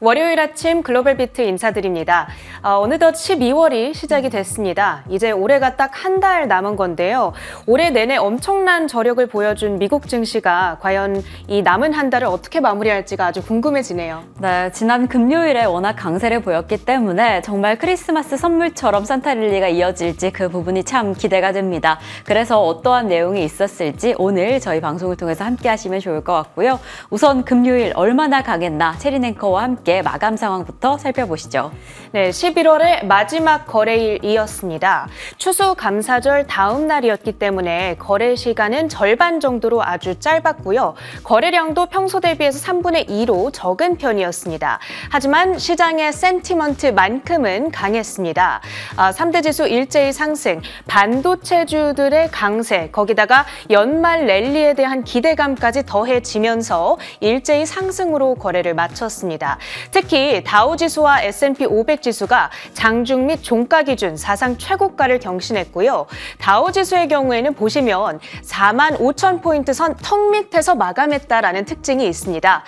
월요일 아침 글로벌 비트 인사드립니다. 어느덧 12월이 시작이 됐습니다. 이제 올해가 딱 한 달 남은 건데요. 올해 내내 엄청난 저력을 보여준 미국 증시가 과연 이 남은 한 달을 어떻게 마무리할지가 아주 궁금해지네요. 네, 지난 금요일에 워낙 강세를 보였기 때문에 정말 크리스마스 선물처럼 산타랠리가 이어질지 그 부분이 참 기대가 됩니다. 그래서 어떠한 내용이 있었을지 오늘 저희 방송을 통해서 함께 하시면 좋을 것 같고요. 우선 금요일 얼마나 강했나 체린 앵커와 함께 마감 상황부터 살펴보시죠. 네, 11월의 마지막 거래일이었습니다. 추수감사절 다음 날이었기 때문에 거래 시간은 절반 정도로 아주 짧았고요. 거래량도 평소 대비해서 3분의 2로 적은 편이었습니다. 하지만 시장의 센티먼트만큼은 강했습니다. 3대 지수 일제히 상승, 반도체주들의 강세, 거기다가 연말 랠리에 대한 기대감까지 더해지면서 일제히 상승으로 거래를 마쳤습니다. 특히 다우지수와 S&P 500지수가 장중 및 종가 기준 사상 최고가를 경신했고요. 다우지수의 경우에는 보시면 45,000포인트 선 턱 밑에서 마감했다라는 특징이 있습니다.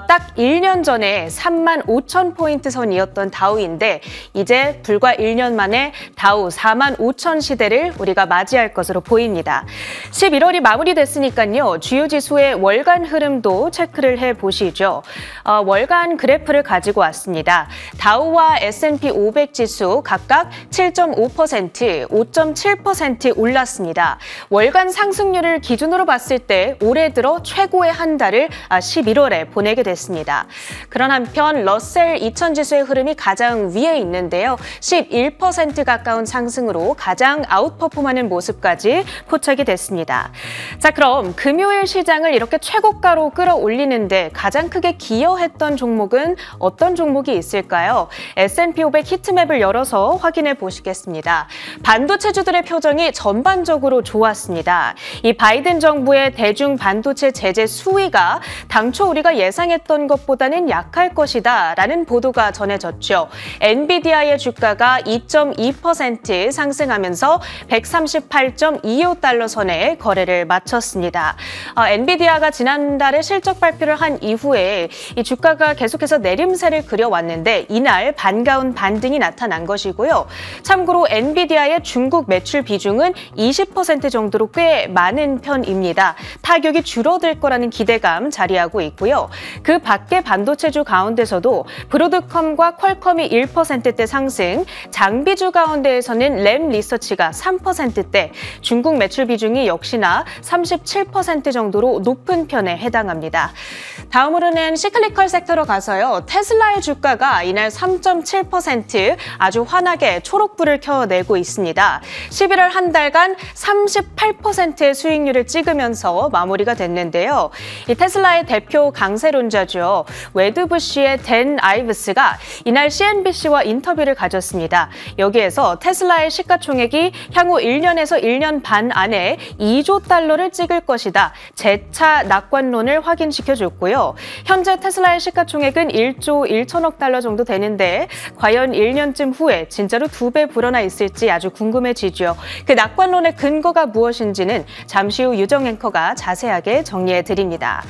딱 1년 전에 35,000포인트 선이었던 다우인데 이제 불과 1년 만에 다우 45,000 시대를 우리가 맞이할 것으로 보입니다. 11월이 마무리됐으니까요. 주요 지수의 월간 흐름도 체크를 해보시죠. 월간 그래프를 가지고 왔습니다. 다우와 S&P 500 지수 각각 7.5%, 5.7% 올랐습니다. 월간 상승률을 기준으로 봤을 때 올해 들어 최고의 한 달을 11월에 보내게 됐습니다. 그런 한편 러셀 2000 지수의 흐름이 가장 위에 있는데요. 11% 가까운 상승으로 가장 아웃퍼폼하는 모습까지 포착이 됐습니다. 자, 그럼 금요일 시장을 이렇게 최고가로 끌어올리는데 가장 크게 기여했던 종목은 어떤 종목이 있을까요? S&P 500 히트맵을 열어서 확인해 보시겠습니다. 반도체주들의 표정이 전반적으로 좋았습니다. 이 바이든 정부의 대중 반도체 제재 수위가 당초 우리가 예상했던 것보다는 약할 것이다 라는 보도가 전해졌죠. 엔비디아의 주가가 2.2% 상승하면서 138.25달러 선에 거래를 마쳤습니다. 엔비디아가 지난달에 실적 발표를 한 이후에 이 주가가 계속해서 내림세를 그려왔는데 이날 반가운 반등이 나타난 것이고요. 참고로 엔비디아의 중국 매출 비중은 20% 정도로 꽤 많은 편입니다. 타격이 줄어들 거라는 기대감 자리하고 있고요. 그 밖에 반도체주 가운데서도 브로드컴과 퀄컴이 1%대 상승, 장비주 가운데에서는 램 리서치가 3%대, 중국 매출 비중이 역시나 37% 정도로 높은 편에 해당합니다. 다음으로는 시클리컬 섹터로 가서요. 테슬라의 주가가 이날 3.7% 아주 환하게 초록불을 켜내고 있습니다. 11월 한 달간 38%의 수익률을 찍으면서 마무리가 됐는데요. 이 테슬라의 대표 강세론자죠. 웨드부시의 댄 아이브스가 이날 CNBC와 인터뷰를 가졌습니다. 여기에서 테슬라의 시가총액이 향후 1년에서 1년 반 안에 2조 달러를 찍을 것이다. 재차 낙관론을 확인시켜줬고요. 현재 테슬라의 시가총액은 1조 1천억 달러 정도 되는데 과연 1년쯤 후에 진짜로 2배 불어나 있을지 아주 궁금해지죠. 그 낙관론의 근거가 무엇인지는 잠시 후 유정 앵커가 자세하게 정리해드립니다.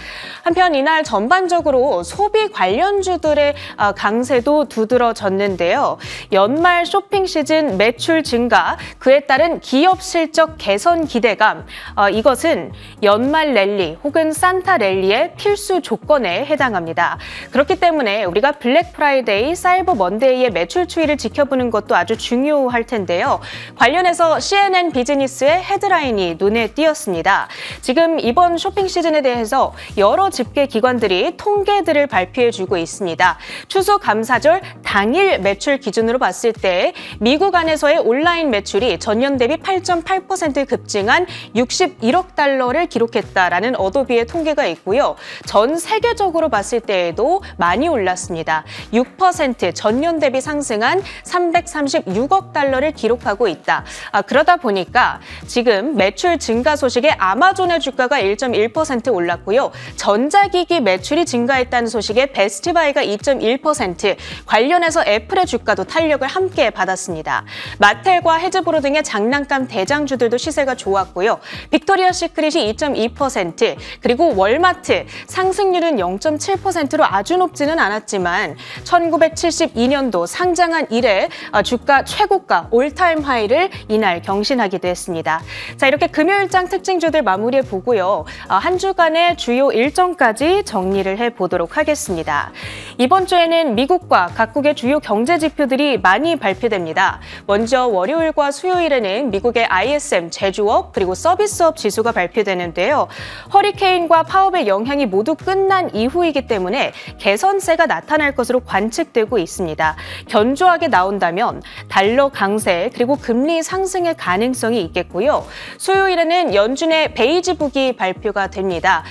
한편 이날 전반적으로 소비 관련주들의 강세도 두드러졌는데요. 연말 쇼핑 시즌 매출 증가, 그에 따른 기업 실적 개선 기대감, 이것은 연말 랠리 혹은 산타 랠리의 필수 조건에 해당합니다. 그렇기 때문에 우리가 블랙 프라이데이, 사이버 먼데이의 매출 추이를 지켜보는 것도 아주 중요할 텐데요. 관련해서 CNN 비즈니스의 헤드라인이 눈에 띄었습니다. 지금 이번 쇼핑 시즌에 대해서 여러 집계 기관들이 통계들을 발표해주고 있습니다. 추수감사절 당일 매출 기준으로 봤을 때 미국 안에서의 온라인 매출이 전년 대비 8.8% 급증한 61억 달러를 기록했다라는 어도비의 통계가 있고요. 전 세계적으로 봤을 때에도 많이 올랐습니다. 6% 전년 대비 상승한 336억 달러를 기록하고 있다. 그러다 보니까 지금 매출 증가 소식에 아마존의 주가가 1.1% 올랐고요. 전자기기 매출이 증가했다는 소식에 베스트바이가 2.1%, 관련해서 애플의 주가도 탄력을 함께 받았습니다. 마텔과 헤즈브로 등의 장난감 대장주들도 시세가 좋았고요. 빅토리아 시크릿이 2.2%, 그리고 월마트 상승률은 0.7%로 아주 높지는 않았지만 1972년도 상장한 이래 주가 최고가 올타임 하이를 이날 경신하기도 했습니다. 자, 이렇게 금요일장 특징주들 마무리해 보고요. 한 주간의 주요 일정까지 정리를 해보도록 하겠습니다. 이번 주에는 미국과 각국의 주요 경제 지표들이 많이 발표됩니다. 먼저 월요일과 수요일에는 미국의 ISM 제조업 그리고 서비스업 지수가 발표되는데요. 허리케인과 파업의 영향이 모두 끝난 이후이기 때문에 개선세가 나타날 것으로 관측되고 있습니다. 견조하게 나온다면 달러 강세 그리고 금리 상승의 가능성이 있겠고요. 수요일에는 연준의 베이지북이 발표가 됩니다.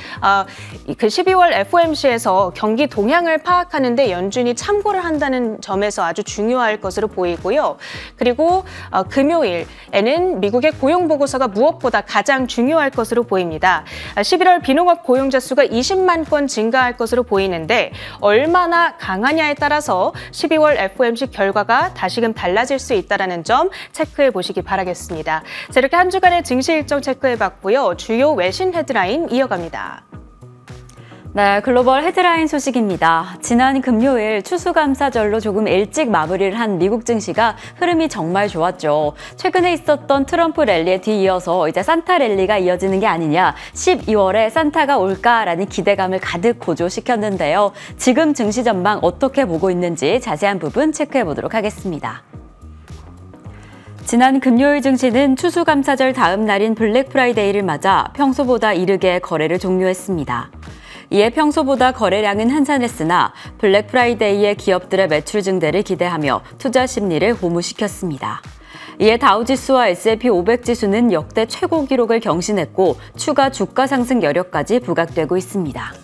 그 12월 FOMC에서 경기 동향을 파악하는 데 연준이 참고를 한다는 점에서 아주 중요할 것으로 보이고요. 그리고 금요일에는 미국의 고용보고서가 무엇보다 가장 중요할 것으로 보입니다. 11월 비농업 고용자 수가 20만 건 증가할 것으로 보이는데 얼마나 강하냐에 따라서 12월 FOMC 결과가 다시금 달라질 수 있다는 점 체크해 보시기 바라겠습니다. 자, 이렇게 한 주간의 증시 일정 체크해봤고요. 주요 외신 헤드라인 이어갑니다. 네, 글로벌 헤드라인 소식입니다. 지난 금요일 추수감사절로 조금 일찍 마무리를 한 미국 증시가 흐름이 정말 좋았죠. 최근에 있었던 트럼프 랠리에 뒤이어서 이제 산타 랠리가 이어지는 게 아니냐, 12월에 산타가 올까라는 기대감을 가득 고조시켰는데요. 지금 증시 전망 어떻게 보고 있는지 자세한 부분 체크해 보도록 하겠습니다. 지난 금요일 증시는 추수감사절 다음 날인 블랙 프라이데이를 맞아 평소보다 이르게 거래를 종료했습니다. 이에 평소보다 거래량은 한산했으나 블랙 프라이데이에 기업들의 매출 증대를 기대하며 투자 심리를 고무시켰습니다. 이에 다우지수와 S&P 500 지수는 역대 최고 기록을 경신했고 추가 주가 상승 여력까지 부각되고 있습니다.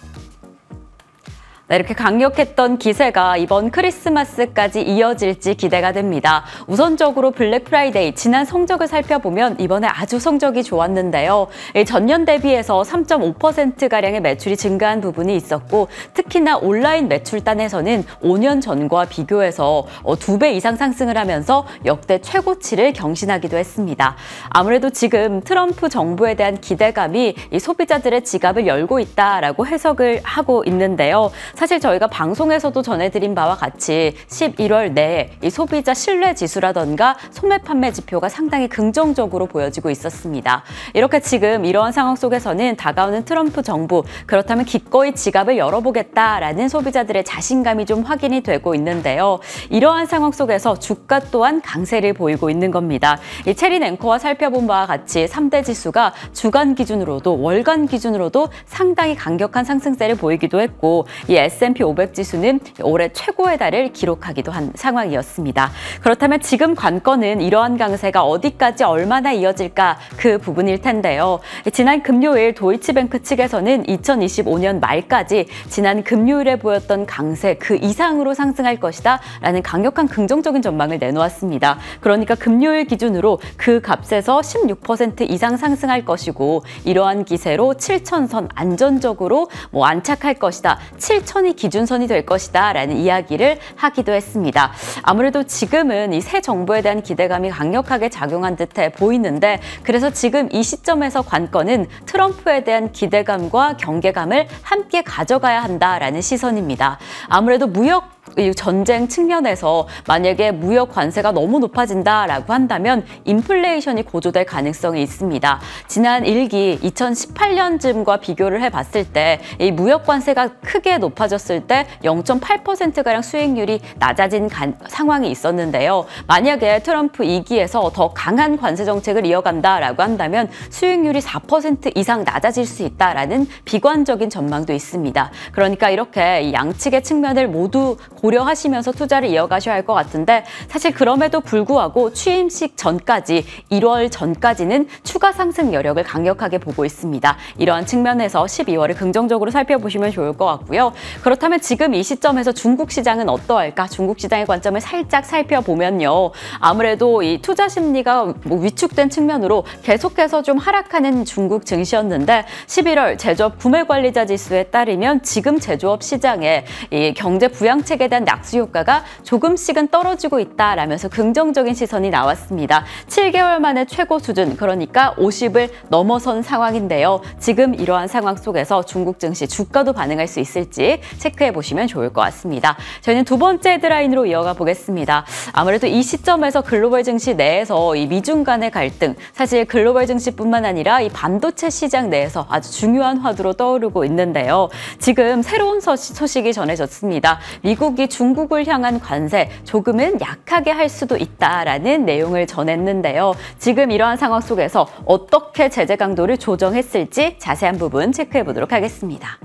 네, 이렇게 강력했던 기세가 이번 크리스마스까지 이어질지 기대가 됩니다. 우선적으로 블랙 프라이데이 지난 성적을 살펴보면 이번에 아주 성적이 좋았는데요. 전년 대비해서 3.5%가량의 매출이 증가한 부분이 있었고 특히나 온라인 매출단에서는 5년 전과 비교해서 2배 이상 상승을 하면서 역대 최고치를 경신하기도 했습니다. 아무래도 지금 트럼프 정부에 대한 기대감이 이 소비자들의 지갑을 열고 있다라고 해석을 하고 있는데요. 사실 저희가 방송에서도 전해드린 바와 같이 11월 내에 이 소비자 신뢰 지수라던가 소매 판매 지표가 상당히 긍정적으로 보여지고 있었습니다. 이렇게 지금 이러한 상황 속에서는 다가오는 트럼프 정부, 그렇다면 기꺼이 지갑을 열어보겠다라는 소비자들의 자신감이 좀 확인이 되고 있는데요. 이러한 상황 속에서 주가 또한 강세를 보이고 있는 겁니다. 이 체린 앵커와 살펴본 바와 같이 3대 지수가 주간 기준으로도 월간 기준으로도 상당히 강력한 상승세를 보이기도 했고 이 S&P 500 지수는 올해 최고의 달을 기록하기도 한 상황이었습니다. 그렇다면 지금 관건은 이러한 강세가 어디까지 얼마나 이어질까 그 부분일 텐데요. 지난 금요일 도이치뱅크 측에서는 2025년 말까지 지난 금요일에 보였던 강세 그 이상으로 상승할 것이다 라는 강력한 긍정적인 전망을 내놓았습니다. 그러니까 금요일 기준으로 그 값에서 16% 이상 상승할 것이고 이러한 기세로 7,000선 안전적으로 안착할 것이다. 7,000이 기준선이 될 것이다 라는 이야기를 하기도 했습니다. 아무래도 지금은 이 새 정부에 대한 기대감이 강력하게 작용한 듯해 보이는데 그래서 지금 이 시점에서 관건은 트럼프에 대한 기대감과 경계감을 함께 가져가야 한다라는 시선입니다. 아무래도 무역 전쟁 측면에서 만약에 무역 관세가 너무 높아진다라고 한다면 인플레이션이 고조될 가능성이 있습니다. 지난 1기 2018년쯤과 비교를 해봤을 때 이 무역 관세가 크게 높아졌을 때 0.8%가량 수익률이 낮아진 상황이 있었는데요. 만약에 트럼프 2기에서 더 강한 관세 정책을 이어간다라고 한다면 수익률이 4% 이상 낮아질 수 있다라는 비관적인 전망도 있습니다. 그러니까 이렇게 양측의 측면을 모두 고려하시면서 투자를 이어가셔야 할 것 같은데 사실 그럼에도 불구하고 취임식 전까지 1월 전까지는 추가 상승 여력을 강력하게 보고 있습니다. 이러한 측면에서 12월을 긍정적으로 살펴보시면 좋을 것 같고요. 그렇다면 지금 이 시점에서 중국 시장은 어떠할까? 중국 시장의 관점을 살짝 살펴보면요. 아무래도 이 투자 심리가 위축된 측면으로 계속해서 좀 하락하는 중국 증시였는데 11월 제조업 구매관리자 지수에 따르면 지금 제조업 시장에 이 경제 부양책에 대한 낙수 효과가 조금씩은 떨어지고 있다라면서 긍정적인 시선이 나왔습니다. 7개월 만에 최고 수준, 그러니까 50을 넘어선 상황인데요. 지금 이러한 상황 속에서 중국 증시 주가도 반응할 수 있을지 체크해 보시면 좋을 것 같습니다. 저희는 두 번째 헤드라인으로 이어가 보겠습니다. 아무래도 이 시점에서 글로벌 증시 내에서 이 미중 간의 갈등, 사실 글로벌 증시뿐만 아니라 이 반도체 시장 내에서 아주 중요한 화두로 떠오르고 있는데요. 지금 새로운 소식이 전해졌습니다. 미국이 중국을 향한 관세 조금은 약하게 할 수도 있다라는 내용을 전했는데요. 지금 이러한 상황 속에서 어떻게 제재 강도를 조정했을지 자세한 부분 체크해 보도록 하겠습니다.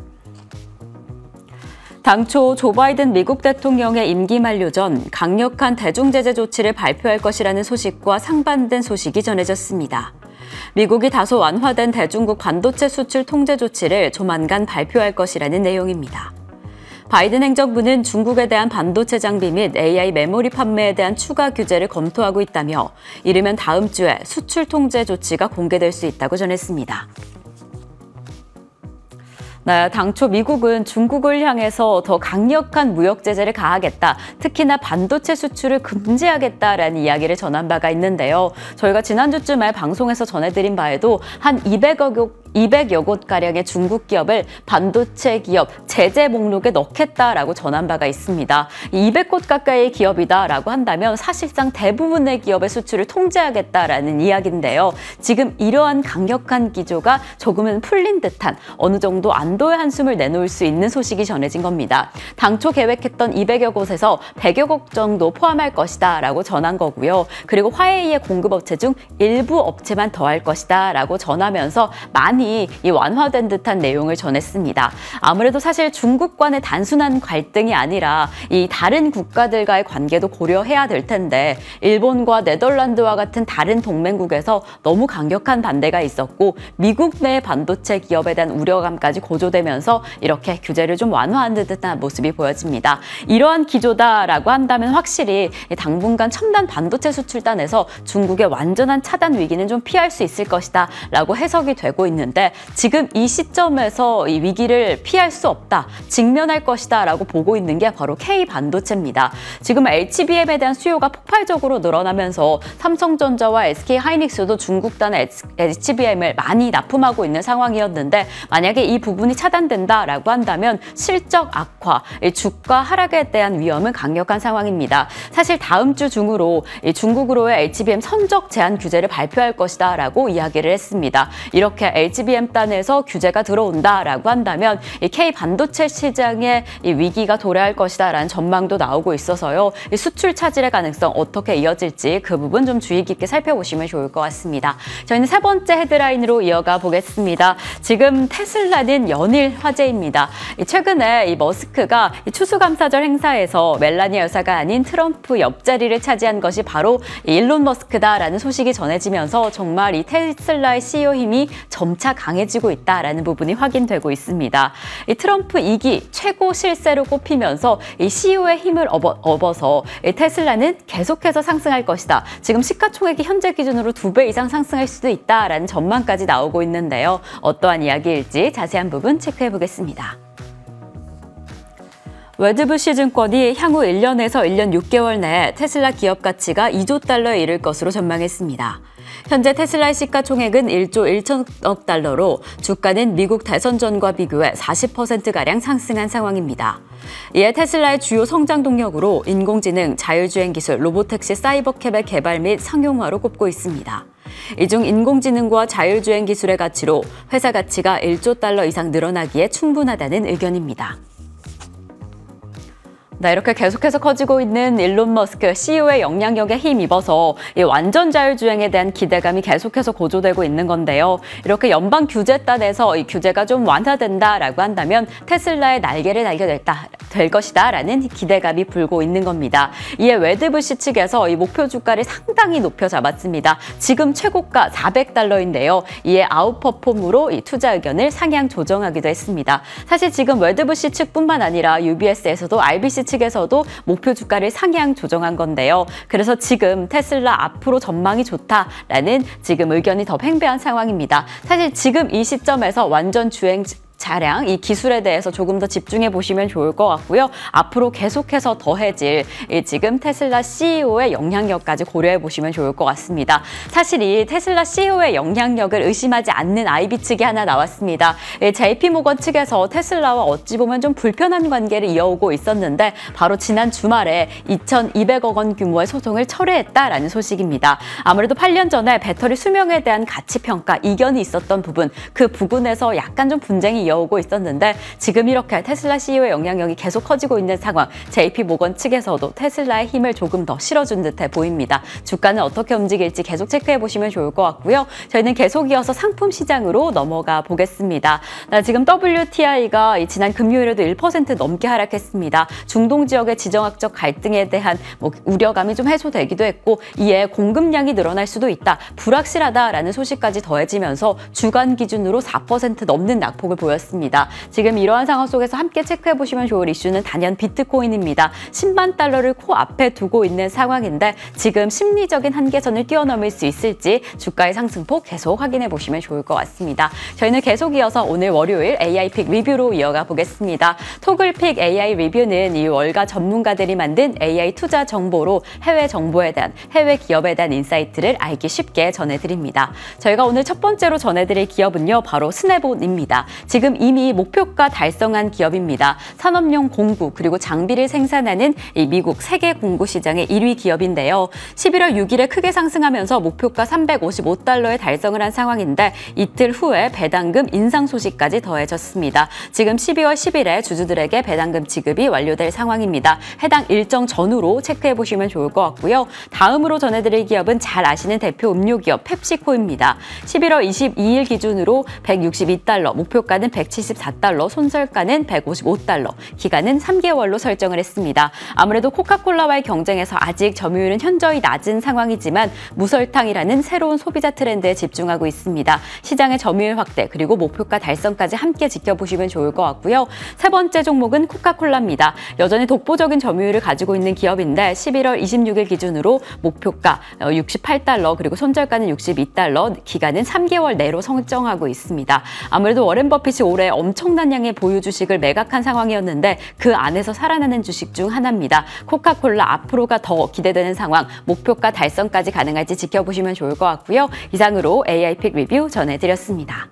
당초 조 바이든 미국 대통령의 임기 만료 전 강력한 대중제재 조치를 발표할 것이라는 소식과 상반된 소식이 전해졌습니다. 미국이 다소 완화된 대중국 반도체 수출 통제 조치를 조만간 발표할 것이라는 내용입니다. 바이든 행정부는 중국에 대한 반도체 장비 및 AI 메모리 판매에 대한 추가 규제를 검토하고 있다며 이르면 다음 주에 수출 통제 조치가 공개될 수 있다고 전했습니다. 네, 당초 미국은 중국을 향해서 더 강력한 무역 제재를 가하겠다, 특히나 반도체 수출을 금지하겠다라는 이야기를 전한 바가 있는데요. 저희가 지난주쯤에 방송에서 전해드린 바에도 한 200여 곳가량의 중국 기업을 반도체 기업 제재 목록에 넣겠다라고 전한 바가 있습니다. 200곳 가까이의 기업이다라고 한다면 사실상 대부분의 기업의 수출을 통제하겠다라는 이야기인데요. 지금 이러한 강력한 기조가 조금은 풀린 듯한 어느 정도 안도의 한숨을 내놓을 수 있는 소식이 전해진 겁니다. 당초 계획했던 200여 곳에서 100여 곳 정도 포함할 것이다 라고 전한 거고요. 그리고 화웨이의 공급업체 중 일부 업체만 더할 것이다 라고 전하면서 많이 이 완화된 듯한 내용을 전했습니다. 아무래도 사실 중국과의 단순한 갈등이 아니라 이 다른 국가들과의 관계도 고려해야 될 텐데 일본과 네덜란드와 같은 다른 동맹국에서 너무 강력한 반대가 있었고 미국 내 반도체 기업에 대한 우려감까지 고조되면서 이렇게 규제를 좀 완화한 듯한 모습이 보여집니다. 이러한 기조다라고 한다면 확실히 당분간 첨단 반도체 수출단에서 중국의 완전한 차단 위기는 좀 피할 수 있을 것이다 라고 해석이 되고 있는데 지금 이 시점에서 이 위기를 피할 수 없다, 직면할 것이다 라고 보고 있는 게 바로 K반도체입니다. 지금 HBM에 대한 수요가 폭발적으로 늘어나면서 삼성전자와 SK하이닉스도 중국단의 HBM을 많이 납품하고 있는 상황이었는데 만약에 이 부분이 차단된다라고 한다면 실적 악화, 주가 하락에 대한 위험은 강력한 상황입니다. 사실 다음 주 중으로 중국으로의 HBM 선적 제한 규제를 발표할 것이다 라고 이야기를 했습니다. 이렇게 HBM단에서 규제가 들어온다라고 한다면 이 K반도체 시장의 이 위기가 도래할 것이다라는 전망도 나오고 있어서요. 이 수출 차질의 가능성 어떻게 이어질지 그 부분 좀 주의 깊게 살펴보시면 좋을 것 같습니다. 저희는 세 번째 헤드라인으로 이어가 보겠습니다. 지금 테슬라는 연일 화제입니다. 최근에 이 머스크가 이 추수감사절 행사에서 멜라니아 여사가 아닌 트럼프 옆자리를 차지한 것이 바로 일론 머스크다라는 소식이 전해지면서 정말 이 테슬라의 CEO 힘이 점차 강해지고 있다라는 부분이 확인되고 있습니다. 이 트럼프 2기 최고 실세로 꼽히면서 이 CEO의 힘을 업어서 테슬라는 계속해서 상승할 것이다. 지금 시가총액이 현재 기준으로 2배 이상 상승할 수도 있다라는 전망까지 나오고 있는데요. 어떠한 이야기일지 자세한 부분 체크해 보겠습니다. 웨드부시 증권이 향후 1년에서 1년 6개월 내에 테슬라 기업 가치가 2조 달러에 이를 것으로 전망했습니다. 현재 테슬라의 시가총액은 1조 1천억 달러로 주가는 미국 대선 전과 비교해 40%가량 상승한 상황입니다. 이에 테슬라의 주요 성장 동력으로 인공지능, 자율주행 기술, 로보택시, 사이버캡의 개발 및 상용화로 꼽고 있습니다. 이 중 인공지능과 자율주행 기술의 가치로 회사 가치가 1조 달러 이상 늘어나기에 충분하다는 의견입니다. 네, 이렇게 계속해서 커지고 있는 일론 머스크 CEO의 영향력에 힘입어서 이 완전 자율주행에 대한 기대감이 계속해서 고조되고 있는 건데요. 이렇게 연방 규제단에서 이 규제가 좀 완화된다라고 한다면 테슬라의 날개를 달게 될 것이다라는 기대감이 불고 있는 겁니다. 이에 웨드부시 측에서 이 목표 주가를 상당히 높여 잡았습니다. 지금 최고가 $400인데요. 이에 아웃퍼폼으로 이 투자 의견을 상향 조정하기도 했습니다. 사실 지금 웨드부시 측뿐만 아니라 UBS에서도 RBC 측에서도 목표 주가를 상향 조정한 건데요. 그래서 지금 테슬라 앞으로 전망이 좋다라는 지금 의견이 더 팽배한 상황입니다. 사실 지금 이 시점에서 완전 주행 차량, 이 기술에 대해서 조금 더 집중해 보시면 좋을 것 같고요. 앞으로 계속해서 더해질 지금 테슬라 CEO의 영향력까지 고려해 보시면 좋을 것 같습니다. 사실 이 테슬라 CEO의 영향력을 의심하지 않는 IB 측이 하나 나왔습니다. JP모건 측에서 테슬라와 어찌 보면 좀 불편한 관계를 이어오고 있었는데 바로 지난 주말에 2,200억 원 규모의 소송을 철회했다라는 소식입니다. 아무래도 8년 전에 배터리 수명에 대한 가치평가 이견이 있었던 부분, 그 부분에서 약간 좀 분쟁이 이어오고 있었는데 지금 이렇게 테슬라 CEO의 영향력이 계속 커지고 있는 상황, JP모건 측에서도 테슬라의 힘을 조금 더 실어준 듯해 보입니다. 주가는 어떻게 움직일지 계속 체크해 보시면 좋을 것 같고요. 저희는 계속 이어서 상품 시장으로 넘어가 보겠습니다. 지금 WTI가 지난 금요일에도 1% 넘게 하락했습니다. 중동 지역의 지정학적 갈등에 대한 우려감이 좀 해소되기도 했고 이에 공급량이 늘어날 수도 있다, 불확실하다라는 소식까지 더해지면서 주간 기준으로 4% 넘는 낙폭을 보였습니다. 지금 이러한 상황 속에서 함께 체크해 보시면 좋을 이슈는 단연 비트코인입니다. 10만 달러를 코앞에 두고 있는 상황인데 지금 심리적인 한계선을 뛰어넘을 수 있을지 주가의 상승폭 계속 확인해 보시면 좋을 것 같습니다. 저희는 계속 이어서 오늘 월요일 AI픽 리뷰로 이어가 보겠습니다. 토글픽 AI 리뷰는 이 월가 전문가들이 만든 AI 투자 정보로 해외 정보에 대한, 해외 기업에 대한 인사이트를 알기 쉽게 전해드립니다. 저희가 오늘 첫 번째로 전해드릴 기업은요, 바로 스냅온입니다. 지금 이미 목표가 달성한 기업입니다. 산업용 공구 그리고 장비를 생산하는 이 미국 세계 공구 시장의 1위 기업인데요. 11월 6일에 크게 상승하면서 목표가 $355에 달성을 한 상황인데 이틀 후에 배당금 인상 소식까지 더해졌습니다. 지금 12월 10일에 주주들에게 배당금 지급이 완료될 상황입니다. 해당 일정 전후로 체크해 보시면 좋을 것 같고요. 다음으로 전해드릴 기업은 잘 아시는 대표 음료 기업 펩시코입니다. 11월 22일 기준으로 $162, 목표가는 $174, 손절가는 $155, 기간은 3개월로 설정을 했습니다. 아무래도 코카콜라와의 경쟁에서 아직 점유율은 현저히 낮은 상황이지만 무설탕이라는 새로운 소비자 트렌드에 집중하고 있습니다. 시장의 점유율 확대 그리고 목표가 달성까지 함께 지켜보시면 좋을 것 같고요. 세 번째 종목은 코카콜라입니다. 여전히 독보적인 점유율을 가지고 있는 기업인데 11월 26일 기준으로 목표가 $68 그리고 손절가는 $62, 기간은 3개월 내로 설정하고 있습니다. 아무래도 워렌 버핏이 올해 엄청난 양의 보유 주식을 매각한 상황이었는데 그 안에서 살아나는 주식 중 하나입니다. 코카콜라 앞으로가 더 기대되는 상황, 목표가 달성까지 가능할지 지켜보시면 좋을 것 같고요. 이상으로 AI픽 리뷰 전해드렸습니다.